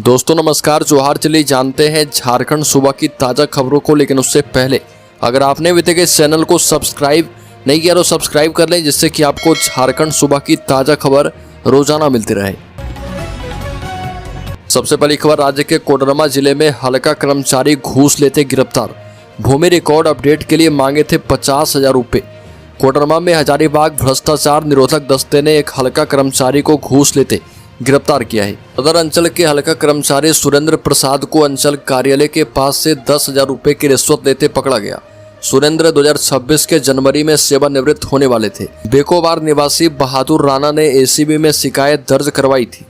दोस्तों नमस्कार, जोहार। चलिए जानते हैं झारखंड सूबा की ताज़ा खबरों को, लेकिन उससे पहले अगर आपने अभी तक इस चैनल को सब्सक्राइब नहीं किया तो सब्सक्राइब कर लें, जिससे कि आपको झारखंड सूबा की ताज़ा खबर रोजाना मिलती रहे। सबसे पहली खबर, राज्य के कोडरमा जिले में हल्का कर्मचारी घूस लेते गिरफ्तार। भूमि रिकॉर्ड अपडेट के लिए मांगे थे 50,000 रुपये। कोडरमा में हजारीबाग भ्रष्टाचार निरोधक दस्ते ने एक हल्का कर्मचारी को घूस लेते गिरफ्तार किया है। सदर अंचल के हल्का कर्मचारी सुरेंद्र प्रसाद को अंचल कार्यालय के पास से 10,000 रुपये की रिश्वत लेते पकड़ा गया। सुरेंद्र 2026 के जनवरी में सेवानिवृत्त होने वाले थे। बेकोबार निवासी बहादुर राणा ने एसीबी में शिकायत दर्ज करवाई थी।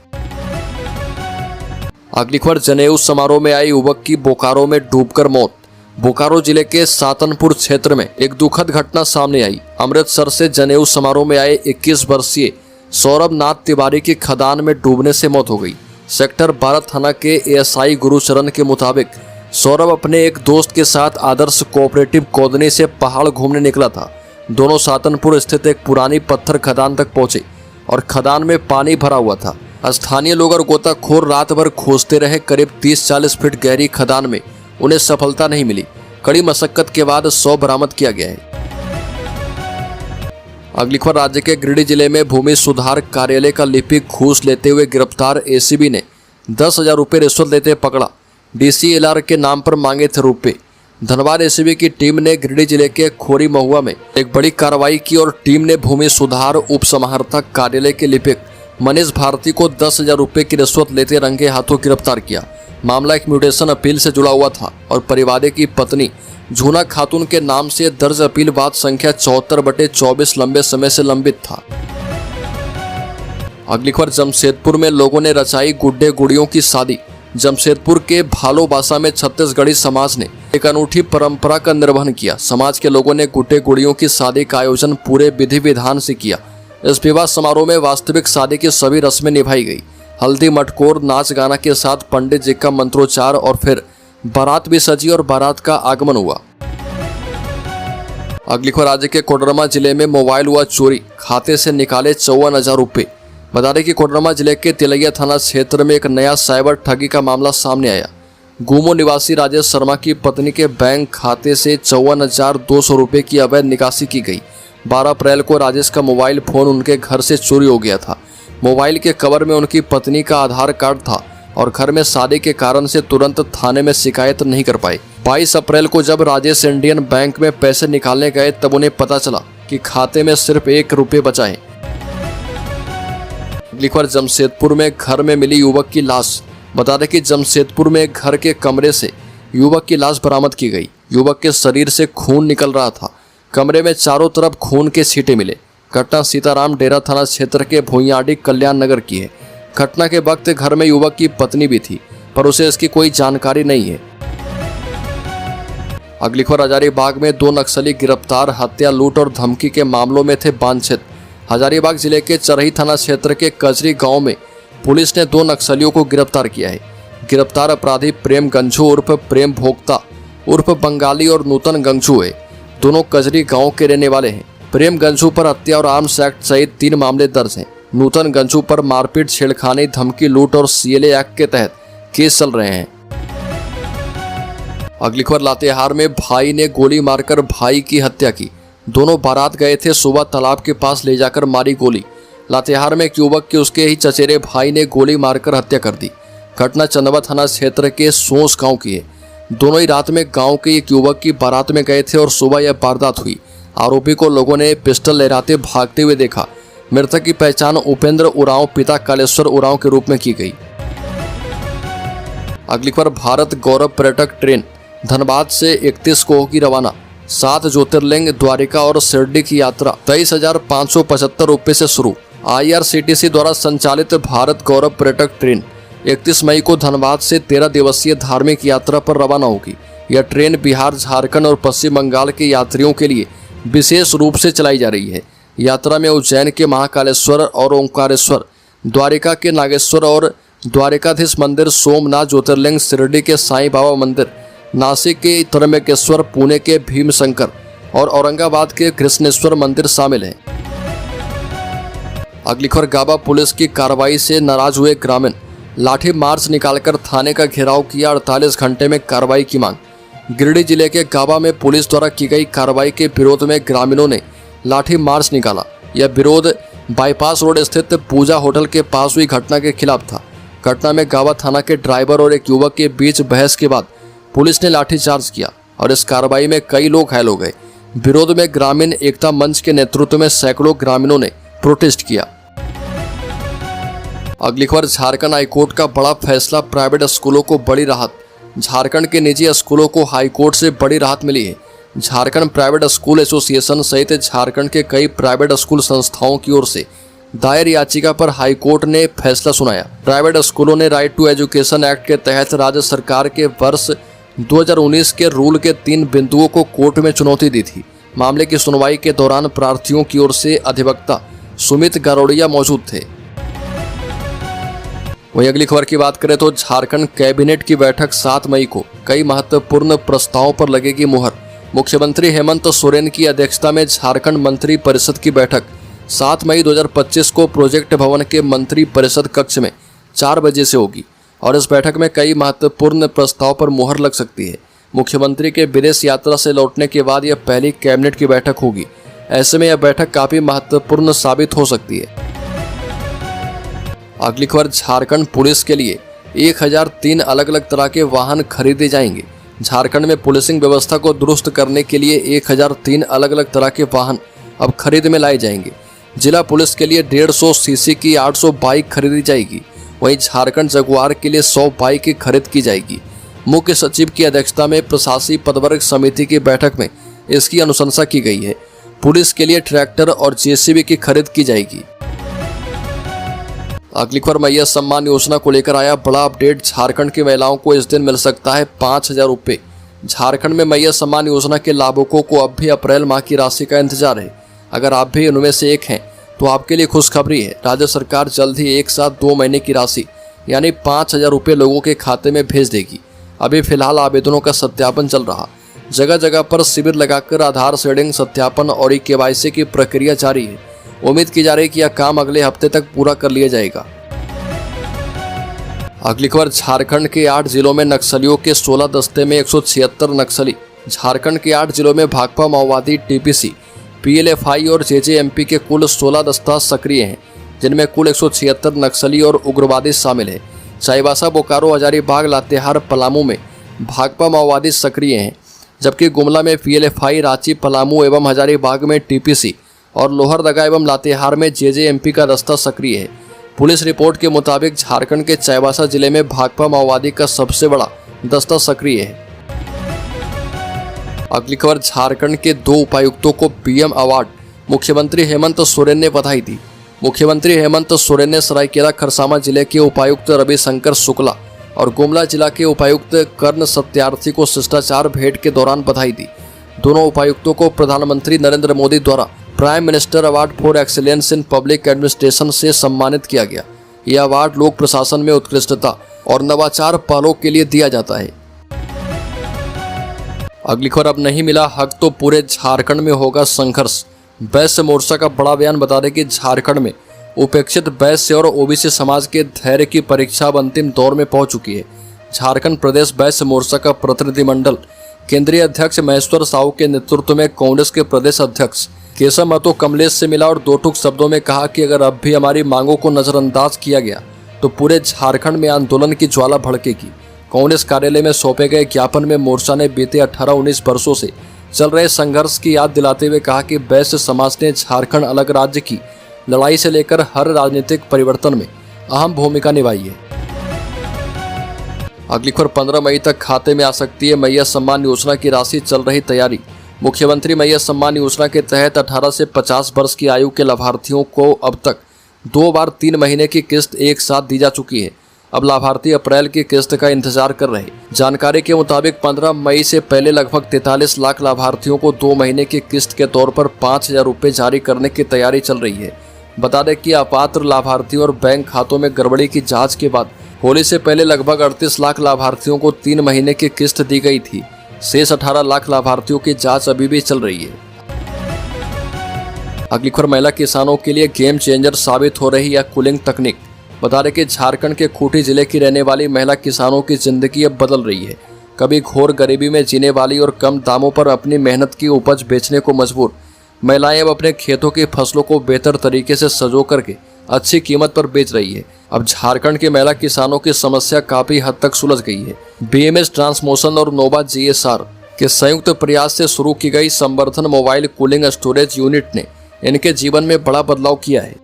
अगली खबर, जनेऊ समारोह में आई युवक की बोकारो में डूबकर मौत। बोकारो जिले के सातनपुर क्षेत्र में एक दुखद घटना सामने आई। अमृतसर से जनेऊ समारोह में आए 21 वर्षीय सौरभ नाथ तिवारी की खदान में डूबने से मौत हो गई। सेक्टर 12 थाना के एएसआई गुरुचरण के मुताबिक सौरभ अपने एक दोस्त के साथ आदर्श कोऑपरेटिव कॉलोनी से पहाड़ घूमने निकला था। दोनों सातनपुर स्थित एक पुरानी पत्थर खदान तक पहुंचे और खदान में पानी भरा हुआ था। स्थानीय लोग और गोताखोर रात भर खोजते रहे। करीब 30-40 फीट गहरी खदान में उन्हें सफलता नहीं मिली। कड़ी मशक्कत के बाद शव बरामद किया गया है। अगली खबर, राज्य के गिरिडीह जिले में भूमि सुधार कार्यालय का लिपिक घूस लेते हुए गिरफ्तार। एसीबी ने 10,000 रुपये रिश्वत लेते पकड़ा। डीसीएलआर के नाम पर मांगे थे रुपये। धनबाद एसीबी की टीम ने गिरिडीह जिले के खोरी महुआ में एक बड़ी कार्रवाई की और टीम ने भूमि सुधार उप समाहर्ता कार्यालय के लिपिक मनीष भारती को 10,000 रुपये की रिश्वत लेते रंगे हाथों गिरफ्तार किया। मामला एक म्यूटेशन अपील से जुड़ा हुआ था और परिवादी की पत्नी झूना खातून के नाम से दर्ज अपील बात संख्या 74/24 लंबे समय से लंबित था। अगली खबर, जमशेदपुर में लोगों ने रचाई गुड्डे गुड़ियों की शादी। जमशेदपुर के भालोबासा में छत्तीसगढ़ी समाज ने एक अनूठी परंपरा का निर्वहन किया। समाज के लोगों ने गुड्डे गुड़ियों की शादी का आयोजन पूरे विधि विधान से किया। इस विवाह समारोह में वास्तविक शादी की सभी रस्में निभाई गई। हल्दी, मटकोर, नाच गाना के साथ पंडित जी का मंत्रोच्चार और फिर बारात भी सजी और बारात का आगमन हुआ। अगली खबर, राज्य के कोडरमा जिले में मोबाइल हुआ चोरी, खाते से निकाले 54,000 रुपये। बता दें कि कोडरमा जिले के तिलैया थाना क्षेत्र में एक नया साइबर ठगी का मामला सामने आया। गुमो निवासी राजेश शर्मा की पत्नी के बैंक खाते से 54,200 रुपये की अवैध निकासी की गई। 12 अप्रैल को राजेश का मोबाइल फोन उनके घर से चोरी हो गया था। मोबाइल के कवर में उनकी पत्नी का आधार कार्ड था और घर में शादी के कारण से तुरंत थाने में शिकायत नहीं कर पाए। 22 अप्रैल को जब राजेश इंडियन बैंक में पैसे निकालने गए तब उन्हें पता चला कि खाते में सिर्फ 1 रुपये बचा है। अगली खबर, जमशेदपुर में घर में मिली युवक की लाश। बता दें कि जमशेदपुर में घर के कमरे से युवक की लाश बरामद की गई। युवक के शरीर से खून निकल रहा था। कमरे में चारों तरफ खून के छींटे मिले। घटना सीताराम डेरा थाना क्षेत्र के भुइयाडी कल्याण नगर की है। घटना के वक्त घर में युवक की पत्नी भी थी, पर उसे इसकी कोई जानकारी नहीं है। अगली खबर, हजारीबाग में 2 नक्सली गिरफ्तार। हत्या, लूट और धमकी के मामलों में थे वांछित। हजारीबाग जिले के चरही थाना क्षेत्र के कचरी गांव में पुलिस ने 2 नक्सलियों को गिरफ्तार किया है। गिरफ्तार अपराधी प्रेम गंझू उर्फ प्रेम भोक्ता उर्फ बंगाली और नूतन गंझू है। दोनों कचरी गांव के रहने वाले हैं। प्रेम गंझू पर हत्या और आर्म्स एक्ट सहित 3 मामले दर्ज हैं। नूतन गंझू पर मारपीट, छेड़खानी, धमकी, लूट और सीएलए एक्ट के तहत केस चल रहे हैं। अगली खबर, लातेहार में भाई ने गोली मारकर भाई की हत्या की। दोनों बारात गए थे, सुबह तालाब के पास ले जाकर मारी गोली। लातेहार में एक युवक की उसके ही चचेरे भाई ने गोली मारकर हत्या कर दी। घटना चंदवा थाना क्षेत्र के सोस गांव की है। दोनों ही रात में गांव के एक युवक की बारात में गए थे और सुबह यह वारदात हुई। आरोपी को लोगों ने पिस्टल लहराते भागते हुए देखा। मृतक की पहचान उपेंद्र उरांव पिता कालेश्वर उरांव के रूप में की गई। अगली खबर, भारत गौरव पर्यटक ट्रेन धनबाद से 31 को होगी रवाना। 7 ज्योतिर्लिंग, द्वारिका और शिरडी की यात्रा 23,575 रुपये से शुरू। IRCTC द्वारा संचालित भारत गौरव पर्यटक ट्रेन 31 मई को धनबाद से 13 दिवसीय धार्मिक यात्रा पर रवाना होगी। यह ट्रेन बिहार, झारखंड और पश्चिम बंगाल के यात्रियों के लिए विशेष रूप से चलाई जा रही है। यात्रा में उज्जैन के महाकालेश्वर और ओंकारेश्वर, द्वारिका के नागेश्वर और द्वारिकाधीश मंदिर, सोमनाथ ज्योतिर्लिंग, शिरडी के साईं बाबा मंदिर, नासिक के त्र्यंबकेश्वर, पुणे के भीमशंकर और औरंगाबाद के कृष्णेश्वर मंदिर शामिल हैं। अगली खबर, गाबा पुलिस की कार्रवाई से नाराज हुए ग्रामीण। लाठी मार्च निकालकर थाने का घेराव किया, 48 घंटे में कार्रवाई की मांग। गिरिडीह जिले के गाबा में पुलिस द्वारा की गई कार्रवाई के विरोध में ग्रामीणों ने लाठी मार्च निकाला। यह विरोध बाईपास रोड स्थित पूजा होटल के पास हुई घटना के खिलाफ था। घटना में गाबा थाना के ड्राइवर और एक युवक के बीच बहस के बाद पुलिस ने लाठीचार्ज किया और इस कार्रवाई में कई लोग घायल हो गए। विरोध में ग्रामीण एकता मंच के नेतृत्व में सैकड़ों ग्रामीणों ने प्रोटेस्ट किया। अगली खबर, झारखंड हाईकोर्ट का बड़ा फैसला, प्राइवेट स्कूलों को बड़ी राहत। झारखंड के निजी स्कूलों को हाईकोर्ट से बड़ी राहत मिली है। झारखंड प्राइवेट स्कूल एसोसिएशन सहित झारखंड के कई प्राइवेट स्कूल संस्थाओं की ओर से दायर याचिका पर हाईकोर्ट ने फैसला सुनाया। प्राइवेट स्कूलों ने राइट टू एजुकेशन एक्ट के तहत राज्य सरकार के वर्ष 2019 के रूल के 3 बिंदुओं को कोर्ट में चुनौती दी थी। मामले की सुनवाई के दौरान प्रार्थियों की ओर से अधिवक्ता सुमित गारोडिया मौजूद थे। वहीं अगली खबर की बात करें तो झारखंड कैबिनेट की बैठक 7 मई को, कई महत्वपूर्ण प्रस्तावों पर लगेगी मुहर। मुख्यमंत्री हेमंत सोरेन की अध्यक्षता में झारखंड मंत्री परिषद की बैठक 7 मई 2025 को प्रोजेक्ट भवन के मंत्री परिषद कक्ष में 4 बजे से होगी और इस बैठक में कई महत्वपूर्ण प्रस्ताव पर मुहर लग सकती है। मुख्यमंत्री के विदेश यात्रा से लौटने के बाद यह पहली कैबिनेट की बैठक होगी। ऐसे में यह बैठक काफी महत्वपूर्ण साबित हो सकती है। अगली खबर, झारखंड पुलिस के लिए 1003 अलग अलग तरह के वाहन खरीदे जाएंगे। झारखंड में पुलिसिंग व्यवस्था को दुरुस्त करने के लिए 1003 अलग अलग तरह के वाहन अब खरीद में लाए जाएंगे। जिला पुलिस के लिए 150 सीसी की 800 बाइक खरीदी जाएगी। वहीं झारखंड जगुआर के लिए 100 बाइक की खरीद की जाएगी। मुख्य सचिव की अध्यक्षता में प्रशासकीय पदवर्ग समिति की बैठक में इसकी अनुशंसा की गई है। पुलिस के लिए ट्रैक्टर और जेसीबी की खरीद की जाएगी। अगली खबर, मैया सम्मान योजना को लेकर आया बड़ा अपडेट। झारखंड की महिलाओं को इस दिन मिल सकता है 5000 रुपये। झारखंड में मैया सम्मान योजना के लाभुकों को अब भी अप्रैल माह की राशि का इंतजार है। अगर आप भी उनमें से एक हैं तो आपके लिए खुशखबरी है। राज्य सरकार जल्द ही एक साथ 2 महीने की राशि यानी 5000 रुपये लोगों के खाते में भेज देगी। अभी फिलहाल आवेदनों का सत्यापन चल रहा। जगह जगह पर शिविर लगाकर आधार शेडिंग सत्यापन और केवाईसी की प्रक्रिया जारी है। उम्मीद की जा रही है कि यह काम अगले हफ्ते तक पूरा कर लिया जाएगा। अगली खबर, झारखंड के 8 जिलों में नक्सलियों के 16 दस्ते में 176 नक्सली। झारखंड के 8 जिलों में भाकपा माओवादी, टीपीसी, पीएलएफआई और जेजेएमपी के कुल 16 दस्ता सक्रिय हैं, जिनमें कुल 176 नक्सली और उग्रवादी शामिल है। चाईबासा, बोकारो, हजारीबाग, लातेहार, पलामू में भाकपा माओवादी सक्रिय हैं, जबकि गुमला में पीएलएफआई, रांची, पलामू एवं हजारीबाग में टीपीसी और लोहरदगा एवं लातेहार में जेजेएमपी का दस्ता सक्रिय है। पुलिस रिपोर्ट के मुताबिक झारखंड के चाईबासा जिले में भाकपा माओवादी का सबसे बड़ा दस्ता सक्रिय है। अगली खबर, झारखंड के 2 उपायुक्तों को पीएम अवार्ड। मुख्यमंत्री हेमंत सोरेन ने बधाई दी। मुख्यमंत्री हेमंत सोरेन ने सरायकेला खरसावां जिले के उपायुक्त रविशंकर शुक्ला और गुमला जिला के उपायुक्त कर्ण सत्यार्थी को शिष्टाचार भेंट के दौरान बधाई दी। दोनों उपायुक्तों को प्रधानमंत्री नरेंद्र मोदी द्वारा prime minister award for excellence in public administration से सम्मानित किया गया। यह अवार्ड लोक प्रशासन में उत्कृष्टता और नवाचार पहलों के लिए दिया जाता है। अगली खबर, अब नहीं मिला हक तो पूरे झारखंड में होगा संघर्ष। वैश्य मोर्चा का बड़ा बयान। बता दें कि झारखंड में उपेक्षित वैश्य और ओबीसी समाज के धैर्य की परीक्षा अब अंतिम दौर में पहुंच चुकी है। झारखंड प्रदेश वैश्य मोर्चा का प्रतिनिधिमंडल केंद्रीय अध्यक्ष महेश्वर साहू के नेतृत्व में कांग्रेस के प्रदेश अध्यक्ष केशव महतो कमलेश से मिला और 2 टूक शब्दों में कहा कि अगर अब भी हमारी मांगों को नजरअंदाज किया गया तो पूरे झारखंड में आंदोलन की ज्वाला भड़केगी। कांग्रेस कार्यालय में सौंपे गए ज्ञापन में मोर्चा ने बीते 18-19 वर्षों से चल रहे संघर्ष की याद दिलाते हुए कहा कि वैश्य समाज ने झारखंड अलग राज्य की लड़ाई से लेकर हर राजनीतिक परिवर्तन में अहम भूमिका निभाई है। अगली खबर, 15 मई तक खाते में आ सकती है मैया सम्मान योजना की राशि, चल रही तैयारी। मुख्यमंत्री मैया सम्मान योजना के तहत 18 से 50 वर्ष की आयु के लाभार्थियों को अब तक 2 बार 3 महीने की किस्त एक साथ दी जा चुकी है। अब लाभार्थी अप्रैल की किस्त का इंतजार कर रहे। जानकारी के मुताबिक 15 मई से पहले लगभग 43 लाख लाभार्थियों को 2 महीने की किस्त के तौर पर 5000 रुपये जारी करने की तैयारी चल रही है। बता दें कि अपात्र लाभार्थियों और बैंक खातों में गड़बड़ी की जांच के बाद होली से पहले लगभग 38 लाख लाभार्थियों को 3 महीने की किस्त दी गई थी। शेष 18 लाख लाभार्थियों की जांच अभी भी चल रही है। अगली खबर, महिला किसानों के लिए गेम चेंजर साबित हो रही है कूलिंग तकनीक। बता दें कि झारखंड के खूंटी जिले की रहने वाली महिला किसानों की जिंदगी अब बदल रही है। कभी घोर गरीबी में जीने वाली और कम दामों पर अपनी मेहनत की उपज बेचने को मजबूर महिलाएं अब अपने खेतों की फसलों को बेहतर तरीके से सजो करके अच्छी कीमत पर बेच रही है। अब झारखंड के महिला किसानों की समस्या काफी हद तक सुलझ गई है। BMS ट्रांसमोशन और नोवा GSR के संयुक्त प्रयास से शुरू की गई संवर्धन मोबाइल कूलिंग स्टोरेज यूनिट ने इनके जीवन में बड़ा बदलाव किया है।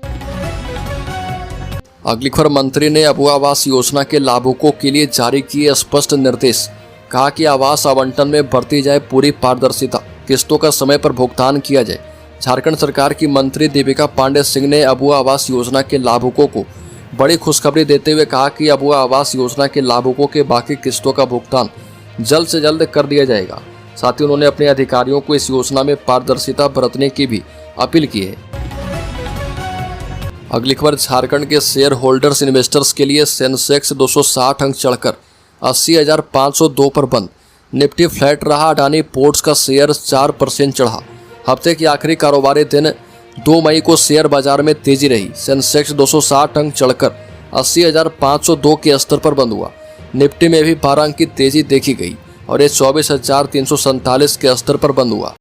अगली खबर, मंत्री ने अबुआ आवास योजना के लाभुकों के लिए जारी किए स्पष्ट निर्देश। कहा कि आवास आवंटन में बरती जाए पूरी पारदर्शिता, किस्तों का समय पर भुगतान किया जाए। झारखंड सरकार की मंत्री दीपिका पांडे सिंह ने अबुआ आवास योजना के लाभुकों को बड़ी खुशखबरी देते हुए कहा कि अबुआ आवास योजना के लाभुकों के बाकी किस्तों का भुगतान जल्द से जल्द कर दिया जाएगा। साथ ही उन्होंने अपने अधिकारियों को इस योजना में पारदर्शिता बरतने की भी अपील की है। अगली खबर, झारखंड के शेयर होल्डर्स इन्वेस्टर्स के लिए सेंसेक्स 260 अंक चढ़कर 80,502 पर बंद। निफ्टी फ्लैट रहा, अडानी पोर्ट्स का शेयर 4% चढ़ा। हफ्ते के आखिरी कारोबारी दिन 2 मई को शेयर बाजार में तेजी रही। सेंसेक्स 260 अंक चढ़कर 80,502 के स्तर पर बंद हुआ। निफ्टी में भी 12 अंक की तेजी देखी गई और ये 24,347 के स्तर पर बंद हुआ।